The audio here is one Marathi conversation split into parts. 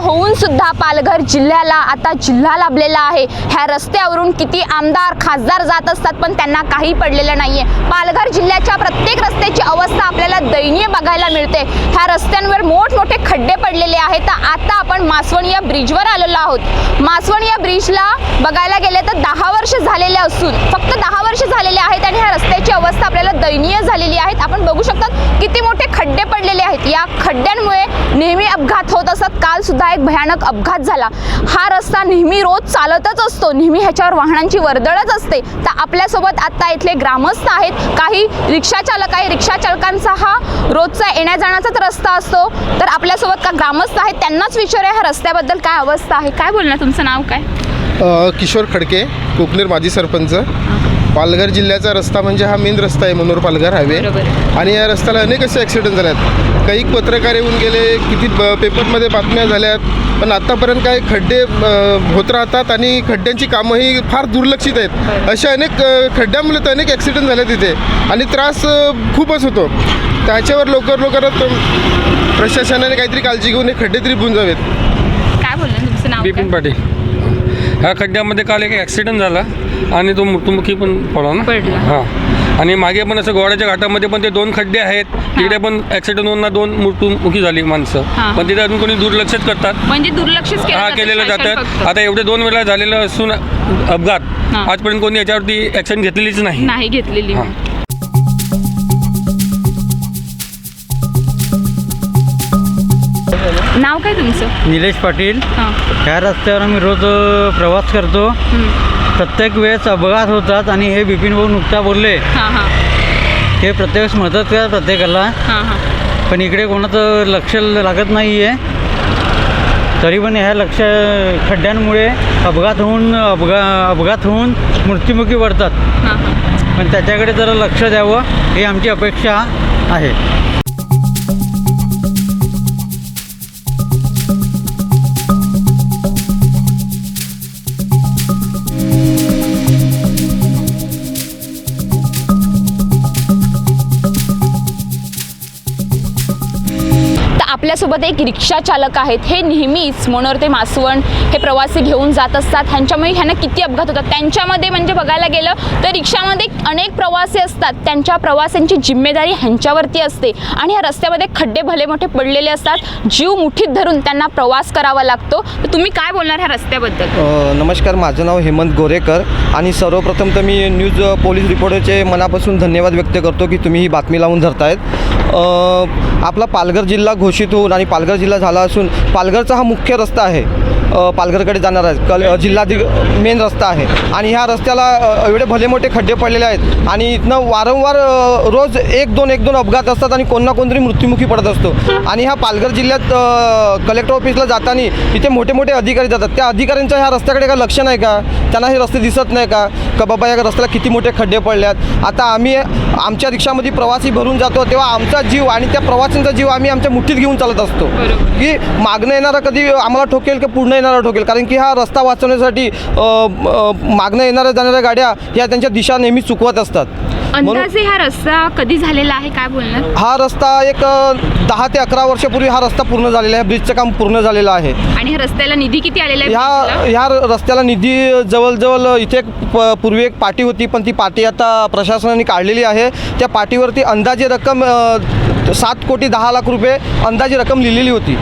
होऊन सुद्धा पालघर जिल्ह्याला आता जिल्हा लाभलेला आहे। ह्या रस्त्यावरून किती आमदार खासदार जात असतात पण त्यांना काही पडलेलं नाहीये। पालघर जिल्ह्याच्या प्रत्येक रस्त्याची अवस्था आपल्याला दयनीय बघायला मिळते। ह्या रस्त्यांवर मोठमोठे खड्डे पडलेले आहेत। तर आता आपण मासवण या ब्रिजवर आलेलो आहोत। मासवण या ब्रिजला बघायला गेले तर 10 वर्ष झालेले असून फक्त 10 वर्ष झालेले आहेत आणि ह्या रस्त्याची अवस्था आपल्याला दयनीय झालेली आहे। आपण बघू शकता किती मोठे खड्डे पडलेले आहेत। या खड्ड्यांमुळे नेहमी अपघात होत असतात। काल सुद्धा एक भयानक अपघात झाला। हा रस्ता नेहमी रोज चालतच असतो, नेहमी ह्याच्यावर वाहनांची वर्दळच असते। तर आपल्यासोबत आता इथले ग्रामस्थ आहेत, काही रिक्षा चालक आहे। रिक्षा चालकांचा हा रोजचा येण्या जाण्याचाच रस्ता असतो। तर आपल्यासोबत का ग्रामस्थ आहेत, त्यांनाच विचारूया ह्या रस्त्याबद्दल काय अवस्था आहे। काय बोलणार, तुमचं नाव काय? किशोर खडके, कोकनेर माजी सरपंच। पालघर जिल्ह्याचा रस्ता म्हणजे हा मेन रस्ता आहे, मनोर पालघर हायवे। आणि या रस्त्याला अनेक असे ॲक्सिडेंट झाले आहेत। काही पत्रकार येऊन गेले, किती पेपरमध्ये बातम्या झाल्यात, पण आत्तापर्यंत काही खड्डे होत राहतात आणि खड्ड्यांची कामंही फार दुर्लक्षित आहेत। अशा अनेक खड्ड्यामुळे तर अनेक ॲक्सिडेंट झाले तिथे आणि त्रास खूपच होतो। त्याच्यावर लवकरात प्रशासनाने काहीतरी काळजी घेऊन हे खड्डे तरी बुंजावेत। काय बोलणार, तुमचं नाव? बिपिन पाटील। ह्या खड्ड्यामध्ये काल एक ॲक्सिडेंट झाला आणि तो मृत्युमुखी पण पडला ना। हां, आणि मागे पण असं गोड्याच्या घाटामध्ये पण ते 2 खड्डे आहेत, तिकडे पण ॲक्सिडेंट होऊन 2 मृत्युमुखी झाली माणसं। पण तिथे अजून कोणी दुर्लक्षच करतात, म्हणजे दुर्लक्षच केलेलं जातात। आता एवढे 2 वेळा झालेलं असून अपघात आजपर्यंत कोणी याच्यावरती ॲक्शन घेतलेलीच नाही घेतलेली। नाव काय तुमचं? निलेश पाटील। ह्या रस्त्यावर आम्ही रोज प्रवास करतो। प्रत्येक वेळेस अपघात होतात आणि हे बिपिन भाऊ नुकता बोलले हे प्रत्येक मदत करा प्रत्येकाला, पण इकडे कोणाचं लक्ष लागत नाही आहे। तरी पण ह्या खड्ड्यांमुळे अपघात होऊन मृत्युमुखी पडतात, पण त्याच्याकडे जरा लक्ष द्यावं ही आमची अपेक्षा आहे। आपल्यासोबत एक रिक्षा चालक आहेत। हे नेहमीच मनोर ते मासवण हे प्रवासी घेऊन जात असतात। ह्यांच्यामुळे ह्यांना किती अपघात होतात त्यांच्यामध्ये म्हणजे बघायला गेलं तर रिक्षामध्ये अनेक प्रवासी असतात, त्यांच्या प्रवाशांची जिम्मेदारी ह्यांच्यावरती असते आणि ह्या रस्त्यामध्ये खड्डे भले मोठे पडलेले असतात, जीव मुठीत धरून त्यांना प्रवास करावा लागतो। तर तुम्ही काय बोलणार ह्या रस्त्याबद्दल? नमस्कार, माझं नाव हेमंत गोरेकर आणि सर्वप्रथम तर मी न्यूज पोलीस रिपोर्टरचे मनापासून धन्यवाद व्यक्त करतो की तुम्ही ही बातमी लावून धरतायत। आपला पालघर जिल्हा घोषित होऊन आणि पालघर जिल्हा झाला असून पालघरचा हा मुख्य रस्ता आहे, पालघरकडे जाणारा जिल्हा मेन रस्ता आहे आणि ह्या रस्त्याला एवढे भले मोठे खड्डे पडलेले आहेत आणि इथनं वारंवार रोज एक दोन अपघात असतात आणि कोण ना कोणतरी मृत्युमुखी पडत असतो। आणि ह्या पालघर जिल्ह्यात कलेक्टर ऑफिसला जाताना इथे मोठे मोठे अधिकारी जातात, त्या अधिकाऱ्यांचं ह्या रस्त्याकडे काय लक्ष नाही का? त्यांना हे रस्ते दिसत नाही का बाबा या रस्त्याला किती मोठे खड्डे पडल्यात? आता आम्ही आमच्या रिक्षामध्ये प्रवासी भरून जातो तेव्हा आमचा जीव आणि त्या प्रवाशांचा जीव आम्ही आमच्या मुठीत घेऊन चालत असतो की मागणं येणारा कधी आम्हाला ठोकेल की पुढनं येणारा ठोकेल, कारण की हा रस्ता वाचवण्यासाठी मागणं येणाऱ्या जाणाऱ्या गाड्या ह्या त्यांच्या दिशा नेहमी चुकवत असतात। अंदाजे हा रस्ता कधी झालेला आहे, काय बोलणार? हा रस्ता एक 10 ते 11 वर्षापूर्वी हा रस्ता पूर्ण झालेला आहे, ब्रिजचं काम पूर्ण झालेलं आहे। आणि ह्या रस्त्याला निधी किती आलेला आहे? ह्या रस्त्याला निधी जवळजवळ इथे पूर्वी एक पाटी होती, पण ती पाटी आता प्रशासनाने काढलेली आहे। त्या पाटीवरती अंदाजे रक्कम 7 कोटी 10 लाख रुपये अंदाजे रक्कम लिहिलेली होती।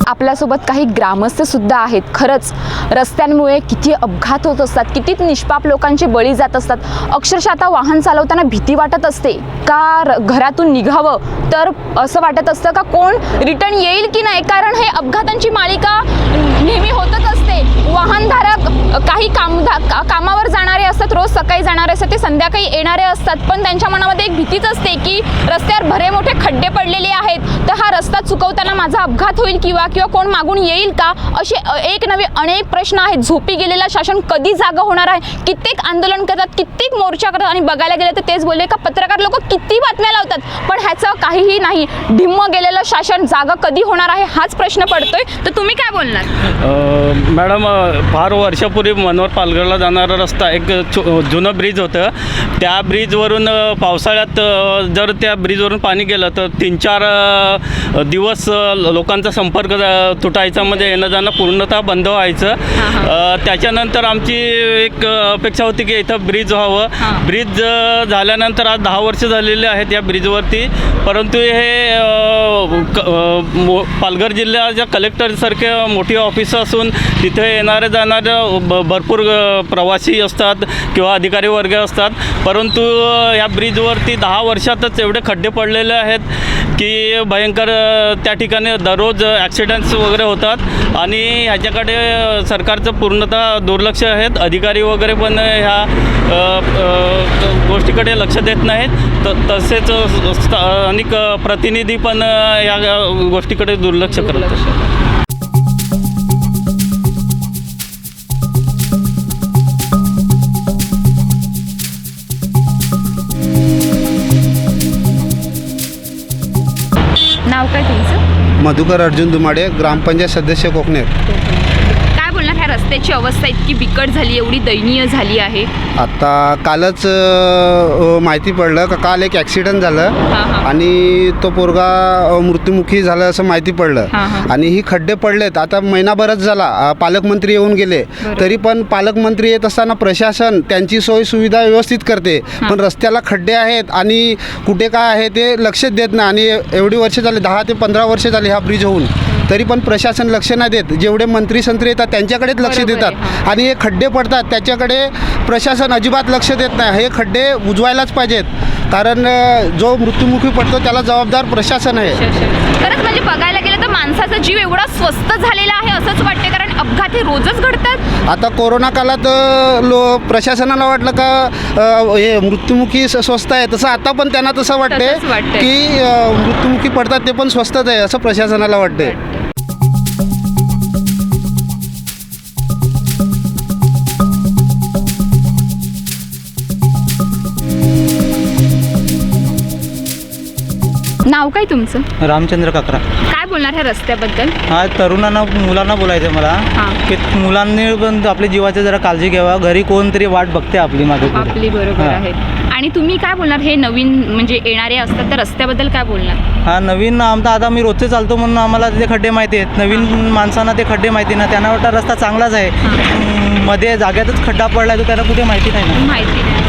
आपल्यासोबत काही ग्रामस्थ सुद्धा आहेत। खरंच रस्त्यांमुळे किती अपघात होत असतात, किती निष्पाप लोकांचे बळी जात असतात। अक्षरशः आता वाहन चालवताना भीती वाटत असते का घरातून निघावं तर असं वाटत असतं का कोण रिटर्न येईल की नाही, कारण हे अपघातांची मालिका नेहमी होतच असते। वाहनधारक काही कामावर जाणारे असतात, रोज सकाळी जाणारे असतात, ते संध्याकाळी येणारे असतात, पण त्यांच्या मनामध्ये एक भीतीच असते की रस्त्यावर भरे मोठे खड्डे पडलेले आहेत, तर हा रस्ता चुकवताना माझा अपघात होईल किंवा कोण मागून येईल का, असे एक नवे अनेक प्रश्न आहेत। झोपी गेलेला शासन कधी जागा होणार आहे? कित्येक आंदोलन करतात, कित्येक मोर्चा करतात आणि बघायला गेलं तर तेच बोलले का पत्रकार लोक किती बातम्या लावतात, पण ह्याचं काहीही नाही। ढिम्म गेलेलं शासन जागा कधी होणार आहे हाच प्रश्न पडतोय। तर तुम्ही काय बोलणार? मॅडम, फार वर्षापूर्वी मनोर पालघरला जाणारा रस्ता एक जुनं ब्रिज होतं. त्या ब्रिजवरून पावसाळ्यात जर त्या ब्रिजवरून पाणी गेलं तर 3-4 दिवस लोकांचा संपर्क तुटायचा, म्हणजे येणं जाणं पूर्णतः बंद व्हायचं. त्याच्यानंतर आमची एक अपेक्षा होती की इथं ब्रिज व्हावं. ब्रिज झाल्यानंतर आज 10 वर्ष झालेले आहेत या ब्रिजवरती, परंतु हे पालघर जिल्ह्याच्या कलेक्टरसारखे मोठी ऑफिस असून तिथे येणारे जाणारे भरपूर प्रवासी असतात किंवा अधिकारी वर्ग असतात, परंतु या ब्रिजवरती 10 वर्षातच एवढे खड्डे पडलेले आहेत की भयंकर त्या ठिकाणी दररोज ॲक्सिडेंट्स वगैरे होतात आणि ह्याच्याकडे सरकारचं पूर्णतः दुर्लक्ष आहेत. अधिकारी वगैरे पण ह्या गोष्टीकडे लक्ष देत नाहीत. तसेच स्थानिक प्रतिनिधी पण या गोष्टीकडे दुर्लक्ष करतात. नाव काय तुमचं? मधुकर अर्जुन दुमाडे, ग्रामपंचायत सदस्य कोकणेर. काय बोलणार, ह्या रस्त्याची अवस्था इतकी बिकट झाली, एवढी दयनीय झाली आहे? आता कालच माहिती पडलं का काल एक ॲक्सिडेंट झालं आणि तो पोरगा मृत्युमुखी झाला असं माहिती पडलं. आणि ही खड्डे पडलेत. आता महिनाभरच झाला, पालकमंत्री येऊन गेले, तरी पण पालकमंत्री येत असताना प्रशासन त्यांची सोय सुविधा व्यवस्थित करते, पण रस्त्याला खड्डे आहेत आणि कुठे काय आहे ते लक्ष देत नाही. आणि एवढी वर्ष झाली, 10 ते 15 वर्ष झाली हा ब्रिज होऊन, तरी पण प्रशासन लक्ष नाही देत. जेवढे मंत्री संत्री येतात त्यांच्याकडेच लक्ष देतात आणि हे खड्डे पडतात त्याच्याकडे प्रशासन अजिबात लक्ष देत नाही. हे खड्डे बुजवायलाच पाहिजेत, कारण जो मृत्युमुखी पडतो त्याला जबाबदार प्रशासन आहे. खरंच म्हणजे बघायला गेलं तर माणसाचा जीव एवढा स्वस्त झालेला आहे असंच वाटते, कारण अपघात हे रोजच घडतात. आता कोरोना काळात प्रशासनाला वाटलं का हे मृत्युमुखी स्वस्त आहे, तसं आता पण त्यांना तसं वाटते की मृत्युमुखी पडतात ते पण स्वस्तच आहे असं प्रशासनाला वाटते. नाव काय तुमचं? रामचंद्र काकरा. काय बोलणार ह्या रस्त्याबद्दल? हा तरुणांना मुलांना बोलायचं आहे मला की मुलांनी पण आपल्या जीवाची जरा काळजी घ्यावा. घरी कोणतरी वाट बघते आपली मागे. आपली बरोबर आहे. आणि तुम्ही काय बोलणार, हे नवीन म्हणजे येणारे असतात तर रस्त्याबद्दल काय बोलणार? हा नवीन आता मी रोजचे चालतो म्हणून आम्हाला ते खड्डे माहिती आहेत. नवीन माणसांना ते खड्डे माहिती ना, त्यांना वाटतं रस्ता चांगलाच आहे, मध्ये जाग्यातच खड्डा पडला तर त्यांना कुठे माहिती नाही ना. माहिती नाही.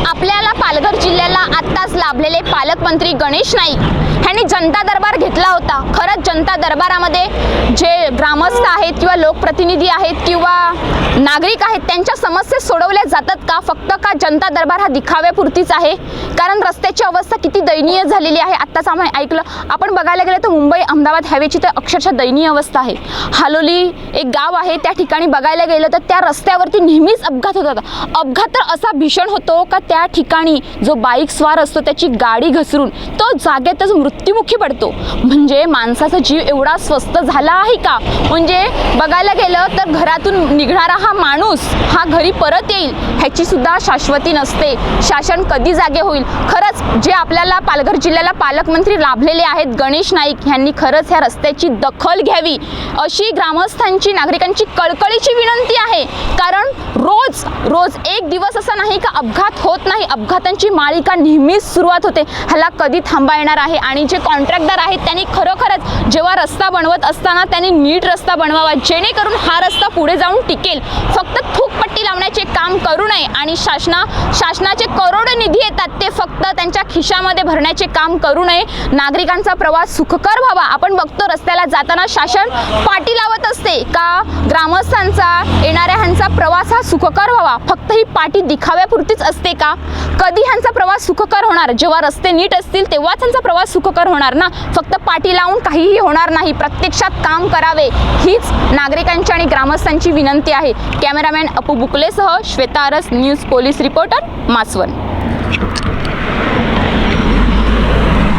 आपल्याला पालघर जिल्ह्याला आत्ताच लाभलेले पालकमंत्री गणेश नाईक ह्यांनी जनता दरबार घेतला होता. खरंच जनता दरबारामध्ये जे ग्रामस्थ आहेत किंवा लोकप्रतिनिधी आहेत किंवा नागरिक आहेत त्यांच्या समस्या सोडवल्या जातात का? फक्त का जनता दरबार हा दिखाव्यापुरतीच आहे? कारण रस्त्याची अवस्था किती दयनीय झालेली आहे आत्ताच आम्ही ऐकलं. आपण बघायला गेलं तर मुंबई अहमदाबाद हायवेची तर अक्षरशः दयनीय अवस्था आहे. हालोली एक गाव आहे, त्या ठिकाणी बघायला गेलं तर त्या रस्त्यावरती नेहमीच अपघात होतात. अपघात तर असा भीषण होतो का त्या ठिकाणी जो बाईक स्वार असतो त्याची गाडी घसरून तो जागेतच मृत्युमुखी पडतो. म्हणजे माणसाचा जीव एवढा स्वस्त झाला आहे का? म्हणजे बघायला गेलं तर घरातून निघणारा हा माणूस हा घरी परत येईल ह्याची सुद्धा शाश्वती नसते. शासन कधी जागे होईल? खरंच जे आपल्याला पालघर जिल्ह्याला पालकमंत्री लाभलेले आहेत गणेश नाईक यांनी खरंच ह्या रस्त्याची दखल घ्यावी अशी ग्रामस्थांची नागरिकांची कळकळीची विनंती आहे. कारण रोज रोज एक दिवस असा नाही का अपघात होत नाही. अपघातांची मालिका नेहमीच सुरुवात होते. ह्याला कधी थांबा येणार आहे? आणि जे कॉन्ट्रॅक्टर आहेत त्यांनी खरोखरच जेव्हा रस्ता बनवत असताना त्यांनी नीट रस्ता बनवावा जेणेकरून हा रस्ता पुढे जाऊन टिकेल. फक्त थूकपट्टी लावण्याचे काम करू नये आणि शासनाचे करोडो निधी येतात ते फक्त त्यांच्या खिशामध्ये भरण्याचे काम करू नये. नागरिकांचा प्रवास सुखकर व्हावा. आपण बघतो रस्त्याला जाताना शासन पाटी लावत असते का ग्रामस्थांचा येणाऱ्या ह्यांचा प्रवास हा सुखकर व्हावा. फक्त ही पाटी दिखाव्यापुरतीच असते का? कधी ह्यांचा प्रवास सुखकर होणार? जेव्हा रस्ते नीट असतील तेव्हाच ह्यांचा प्रवास सुखकर होणार ना. फक्त पाटी लावून काहीही होणार नाही. प्रत्यक्षात काम करावे हीच नागरिकांची आणि ग्रामस्थांची विनंती आहे. कॅमेरामॅन अपू बुकलेसह श्वेता आरस, न्यूज पोलीस रिपोर्टर, मासवण.